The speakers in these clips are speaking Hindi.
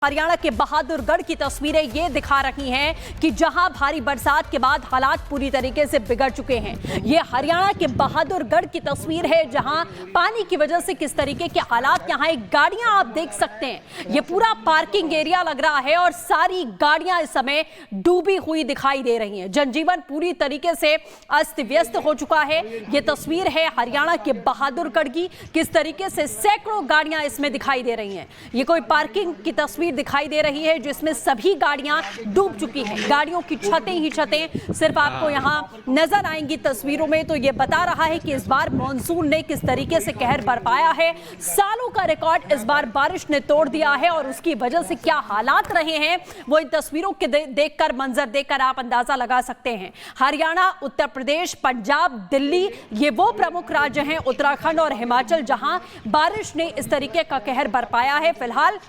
हरियाणा के बहादुरगढ़ की तस्वीरें ये दिखा रही हैं कि जहां भारी बरसात के बाद हालात पूरी तरीके से बिगड़ चुके हैं। ये हरियाणा के बहादुरगढ़ की तस्वीर है जहां पानी की वजह से किस तरीके के हालात, यहाँ एक गाड़ियां आप देख सकते हैं। ये पूरा पार्किंग एरिया लग रहा है और सारी गाड़ियां इस समय डूबी हुई दिखाई दे रही हैं। जनजीवन पूरी तरीके से अस्त व्यस्त हो चुका है। ये तस्वीर है हरियाणा के बहादुरगढ़ की, किस तरीके से सैकड़ों गाड़ियां इसमें दिखाई दे रही हैं। ये कोई पार्किंग की तस्वीर दिखाई दे रही है जिसमें सभी गाड़ियां डूब चुकी हैं। गाड़ियों की छतें ही छतें सिर्फ आपको यहां नजर आएंगी तस्वीरों में। तो ये बता रहा है कि इस बार मॉनसून ने किस तरीके से कहर बरपाया है। सालों का रिकॉर्ड इस बार बारिश ने तोड़ दिया है और उसकी वजह से क्या हालात रहे हैं वो इन तस्वीरों के देखकर, मंजर देखकर आप अंदाजा लगा सकते हैं। हरियाणा, उत्तर प्रदेश, पंजाब, दिल्ली, ये वो प्रमुख राज्य हैं, उत्तराखंड और हिमाचल, जहां बारिश ने इस तरीके का कहर बरपाया है। फिलहाल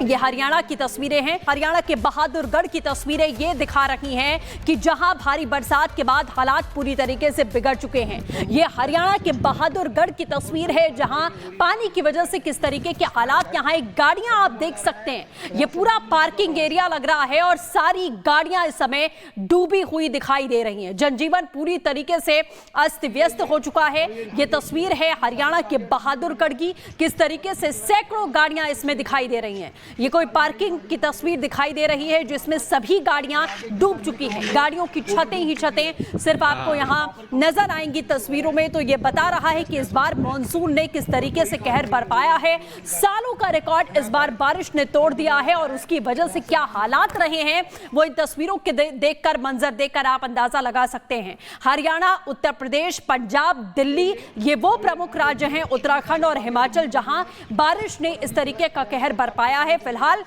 ये हरियाणा की तस्वीरें हैं। हरियाणा के बहादुरगढ़ की तस्वीरें ये दिखा रही हैं कि जहां भारी बरसात के बाद हालात पूरी तरीके से बिगड़ चुके हैं। ये हरियाणा के बहादुरगढ़ की तस्वीर है जहां पानी की वजह से किस तरीके के हालात, यहाँ एक गाड़ियां आप देख सकते हैं। ये पूरा पार्किंग एरिया लग रहा है और सारी गाड़ियां इस समय डूबी हुई दिखाई दे रही हैं। जनजीवन पूरी तरीके से अस्त व्यस्त हो चुका है। ये तस्वीर है हरियाणा के बहादुरगढ़ की, किस तरीके से सैकड़ों गाड़ियां इसमें दिखाई दे रही हैं। ये कोई पार्किंग की तस्वीर दिखाई दे रही है जिसमें सभी गाड़ियां डूब चुकी हैं। गाड़ियों की छतें ही छतें सिर्फ आपको यहां नजर आएंगी तस्वीरों में। तो ये बता रहा है कि इस बार मॉनसून ने किस तरीके से कहर बरपाया है। सालों का रिकॉर्ड इस बार बारिश ने तोड़ दिया है और उसकी वजह से क्या हालात रहे हैं वो इन तस्वीरों के देखकर, मंजर देखकर आप अंदाजा लगा सकते हैं। हरियाणा, उत्तर प्रदेश, पंजाब, दिल्ली, ये वो प्रमुख राज्य हैं, उत्तराखंड और हिमाचल, जहां बारिश ने इस तरीके का कहर बरपाया है। फिलहाल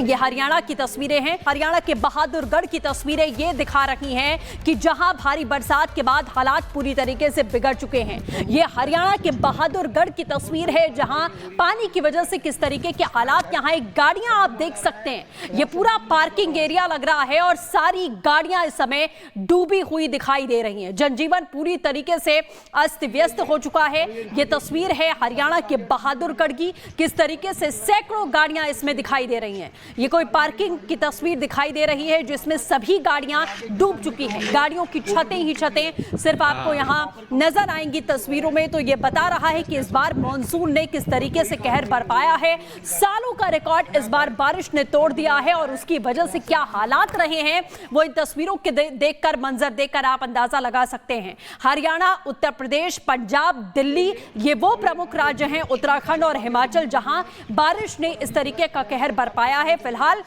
ये हरियाणा की तस्वीरें हैं। हरियाणा के बहादुरगढ़ की तस्वीरें ये दिखा रही हैं कि जहां भारी बरसात के बाद हालात पूरी तरीके से बिगड़ चुके हैं। ये हरियाणा के बहादुरगढ़ की तस्वीर है जहां पानी की वजह से किस तरीके के हालात, यहाँ एक गाड़ियां आप देख सकते हैं। ये पूरा पार्किंग एरिया लग रहा है और सारी गाड़ियां इस समय डूबी हुई दिखाई दे रही हैं। जनजीवन पूरी तरीके से अस्त व्यस्त हो चुका है। ये तस्वीर है हरियाणा के बहादुरगढ़ की, किस तरीके से सैकड़ों गाड़ियां इसमें दिखाई दे रही हैं। ये कोई पार्किंग की तस्वीर दिखाई दे रही है जिसमें सभी गाड़ियां डूब चुकी हैं। गाड़ियों की छतें ही छतें सिर्फ आपको यहां नजर आएंगी तस्वीरों में। तो ये बता रहा है कि इस बार मॉनसून ने किस तरीके से कहर बरपाया है। सालों का रिकॉर्ड इस बार बारिश ने तोड़ दिया है और उसकी वजह से क्या हालात रहे हैं वो इन तस्वीरों के देखकर, मंजर देखकर आप अंदाजा लगा सकते हैं। हरियाणा, उत्तर प्रदेश, पंजाब, दिल्ली, ये वो प्रमुख राज्य हैं, उत्तराखंड और हिमाचल, जहां बारिश ने इस तरीके का कहर बरपाया है। फिलहाल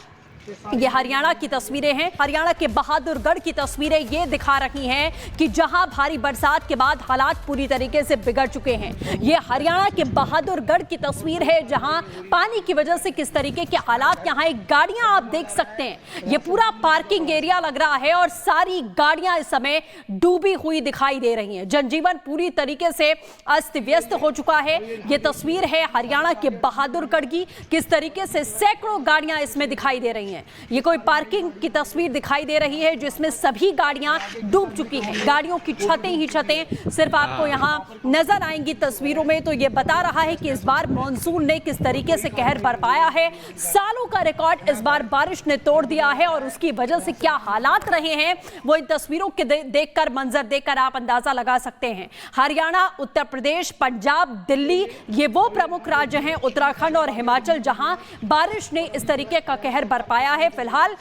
ये हरियाणा की तस्वीरें हैं। हरियाणा के बहादुरगढ़ की तस्वीरें ये दिखा रही हैं कि जहां भारी बरसात के बाद हालात पूरी तरीके से बिगड़ चुके हैं। ये हरियाणा के बहादुरगढ़ की तस्वीर है जहां पानी की वजह से किस तरीके के हालात, यहाँ एक गाड़ियां आप देख सकते हैं। ये पूरा पार्किंग एरिया लग रहा है और सारी गाड़ियां इस समय डूबी हुई दिखाई दे रही हैं। जनजीवन पूरी तरीके से अस्त व्यस्त हो चुका है। ये तस्वीर है हरियाणा के बहादुरगढ़ की, किस तरीके से सैकड़ों गाड़ियां इसमें दिखाई दे रही हैं। ये कोई पार्किंग की तस्वीर दिखाई दे रही है जिसमें सभी गाड़ियां डूब चुकी हैं। गाड़ियों की छतें ही छतें सिर्फ आपको यहां नजर आएंगी तस्वीरों में। तो ये बता रहा है कि इस बार मॉनसून ने किस तरीके से कहर बरपाया है। सालों का रिकॉर्ड इस बार बारिश ने तोड़ दिया है और उसकी वजह से क्या हालात रहे हैं वो इन तस्वीरों के देखकर, मंजर देखकर आप अंदाजा लगा सकते हैं। हरियाणा, उत्तर प्रदेश, पंजाब, दिल्ली, ये वो प्रमुख राज्य हैं, उत्तराखंड और हिमाचल, जहां बारिश ने इस तरीके का कहर बरपाया है। फिलहाल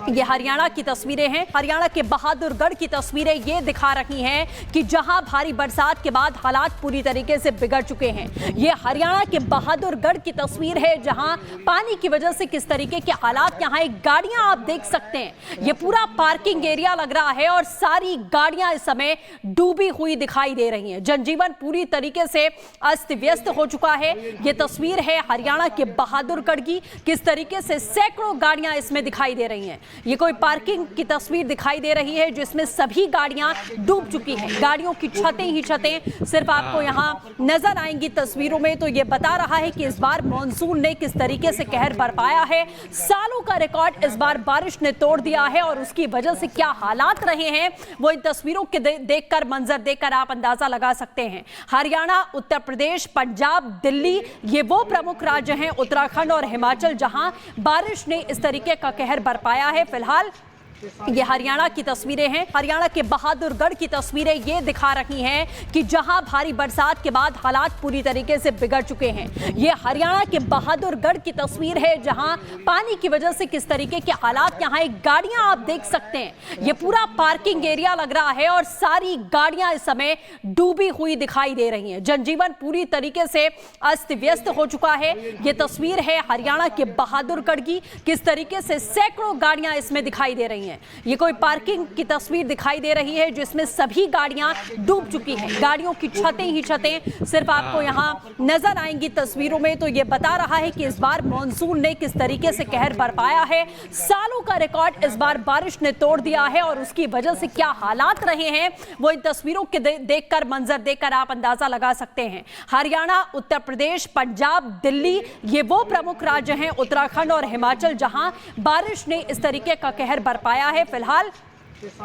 ये हरियाणा की तस्वीरें हैं। हरियाणा के बहादुरगढ़ की तस्वीरें ये दिखा रही हैं कि जहां भारी बरसात के बाद हालात पूरी तरीके से बिगड़ चुके हैं। ये हरियाणा के बहादुरगढ़ की तस्वीर है जहां पानी की वजह से किस तरीके के हालात, यहाँ एक गाड़ियां आप देख सकते हैं। ये पूरा पार्किंग एरिया लग रहा है और सारी गाड़ियां इस समय डूबी हुई दिखाई दे रही हैं। जनजीवन पूरी तरीके से अस्त व्यस्त हो चुका है। ये तस्वीर है हरियाणा के बहादुरगढ़ की, किस तरीके से सैकड़ों गाड़ियां इसमें दिखाई दे रही हैं। हैं। ये कोई पार्किंग की तस्वीर दिखाई दे रही है जिसमें सभी गाड़ियां डूब चुकी हैं। गाड़ियों की छतें ही छतें सिर्फ आपको यहां नजर आएंगी तस्वीरों में। तो ये बता रहा है कि इस बार मॉनसून ने किस तरीके से कहर बरपाया है। सालों का रिकॉर्ड इस बार बारिश ने तोड़ दिया है और उसकी वजह से क्या हालात रहे हैं वो इन तस्वीरों के देखकर, मंजर देखकर आप अंदाजा लगा सकते हैं। हरियाणा, उत्तर प्रदेश, पंजाब, दिल्ली ये वो प्रमुख राज्य हैं, उत्तराखंड और हिमाचल, जहां बारिश ने इस तरीके का कहर बरपाया है। फिलहाल ये हरियाणा की तस्वीरें हैं। हरियाणा के बहादुरगढ़ की तस्वीरें ये दिखा रही हैं कि जहां भारी बरसात के बाद हालात पूरी तरीके से बिगड़ चुके हैं। ये हरियाणा के बहादुरगढ़ की तस्वीर है जहां पानी की वजह से किस तरीके के हालात, यहाँ एक गाड़ियां आप देख सकते हैं। ये पूरा पार्किंग एरिया लग रहा है और सारी गाड़ियां इस समय डूबी हुई दिखाई दे रही हैं। जनजीवन पूरी तरीके से अस्त व्यस्त हो चुका है। ये तस्वीर है हरियाणा के बहादुरगढ़ की, किस तरीके से सैकड़ों गाड़ियां इसमें दिखाई दे रही हैं। ये कोई पार्किंग की तस्वीर दिखाई दे रही है जिसमें सभी गाड़ियां डूब चुकी हैं। गाड़ियों की छतें ही छतें सिर्फ आपको यहां नजर आएंगी तस्वीरों में। तो ये बता रहा है कि इस बार मॉनसून ने किस तरीके से कहर बरपाया है। सालों का रिकॉर्ड इस बार बारिश ने तोड़ दिया है और उसकी वजह से क्या हालात रहे हैं वो इन तस्वीरों के देखकर, मंजर देखकर आप अंदाजा लगा सकते हैं। हरियाणा, उत्तर प्रदेश, पंजाब, दिल्ली ये वो प्रमुख राज्य हैं, उत्तराखंड और हिमाचल, जहां बारिश ने इस तरीके का कहर बरपाया है। फिलहाल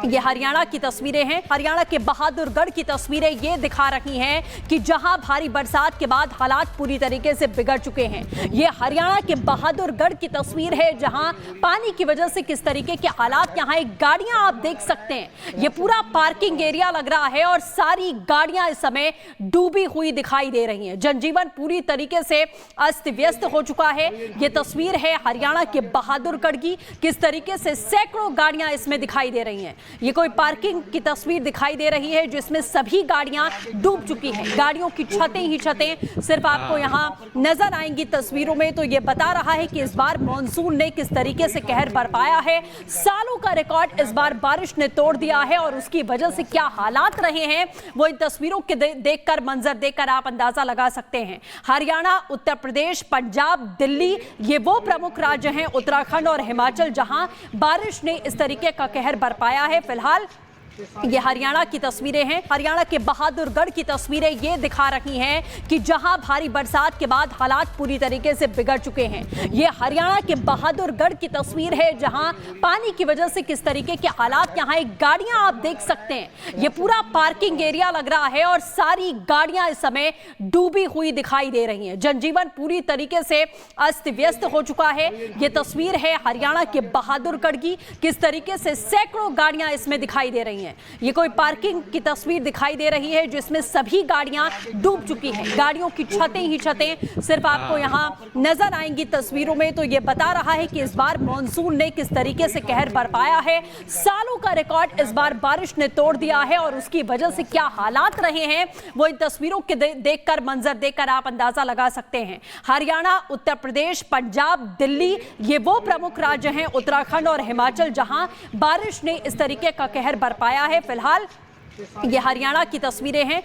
ये हरियाणा की तस्वीरें हैं। हरियाणा के बहादुरगढ़ की तस्वीरें ये दिखा रही हैं कि जहां भारी बरसात के बाद हालात पूरी तरीके से बिगड़ चुके हैं। ये हरियाणा के बहादुरगढ़ की तस्वीर है जहां पानी की वजह से किस तरीके के हालात, यहाँ एक गाड़ियां आप देख सकते हैं। ये पूरा पार्किंग एरिया लग रहा है और सारी गाड़ियां इस समय डूबी हुई दिखाई दे रही हैं। जनजीवन पूरी तरीके से अस्त व्यस्त हो चुका है। ये तस्वीर है हरियाणा के बहादुरगढ़ की, किस तरीके से सैकड़ों गाड़ियां इसमें दिखाई दे रही हैं। ये कोई पार्किंग की तस्वीर दिखाई दे रही है जिसमें सभी गाड़ियां डूब चुकी हैं। गाड़ियों की छतें ही छतें सिर्फ आपको यहां नजर आएंगी तस्वीरों में। तो ये बता रहा है कि इस बार मॉनसून ने किस तरीके से कहर बरपाया है। सालों का रिकॉर्ड इस बार बारिश ने तोड़ दिया है और उसकी वजह से क्या हालात रहे हैं वो इन तस्वीरों के देखकर, मंजर देखकर आप अंदाजा लगा सकते हैं। हरियाणा, उत्तर प्रदेश, पंजाब, दिल्ली ये वो प्रमुख राज्य हैं, उत्तराखंड और हिमाचल, जहां बारिश ने इस तरीके का कहर बरपाया है। फिलहाल ये हरियाणा की तस्वीरें हैं। हरियाणा के बहादुरगढ़ की तस्वीरें ये दिखा रही हैं कि जहां भारी बरसात के बाद हालात पूरी तरीके से बिगड़ चुके हैं। ये हरियाणा के बहादुरगढ़ की तस्वीर है जहां पानी की वजह से किस तरीके के हालात, यहाँ एक गाड़ियां आप देख सकते हैं। ये पूरा पार्किंग एरिया लग रहा है और सारी गाड़ियां इस समय डूबी हुई दिखाई दे रही हैं। जनजीवन पूरी तरीके से अस्त व्यस्त हो चुका है। ये तस्वीर है हरियाणा के बहादुरगढ़ की, किस तरीके से सैकड़ों गाड़ियां इसमें दिखाई दे रही हैं। ये कोई पार्किंग की तस्वीर दिखाई दे रही है जिसमें सभी गाड़ियां डूब चुकी हैं। गाड़ियों की छतें ही छतें सिर्फ आपको यहां नजर आएंगी तस्वीरों में। तो ये बता रहा है कि इस बार मॉनसून ने किस तरीके से कहर बरपाया है। सालों का रिकॉर्ड इस बार बारिश ने तोड़ दिया है और उसकी वजह से क्या हालात रहे हैं वो इन तस्वीरों के देखकर, मंजर देखकर आप अंदाजा लगा सकते हैं। हरियाणा, उत्तर प्रदेश, पंजाब, दिल्ली ये वो प्रमुख राज्य हैं, उत्तराखंड और हिमाचल, जहां बारिश ने इस तरीके का कहर बरपाया है। फिलहाल ये हरियाणा की तस्वीरें हैं।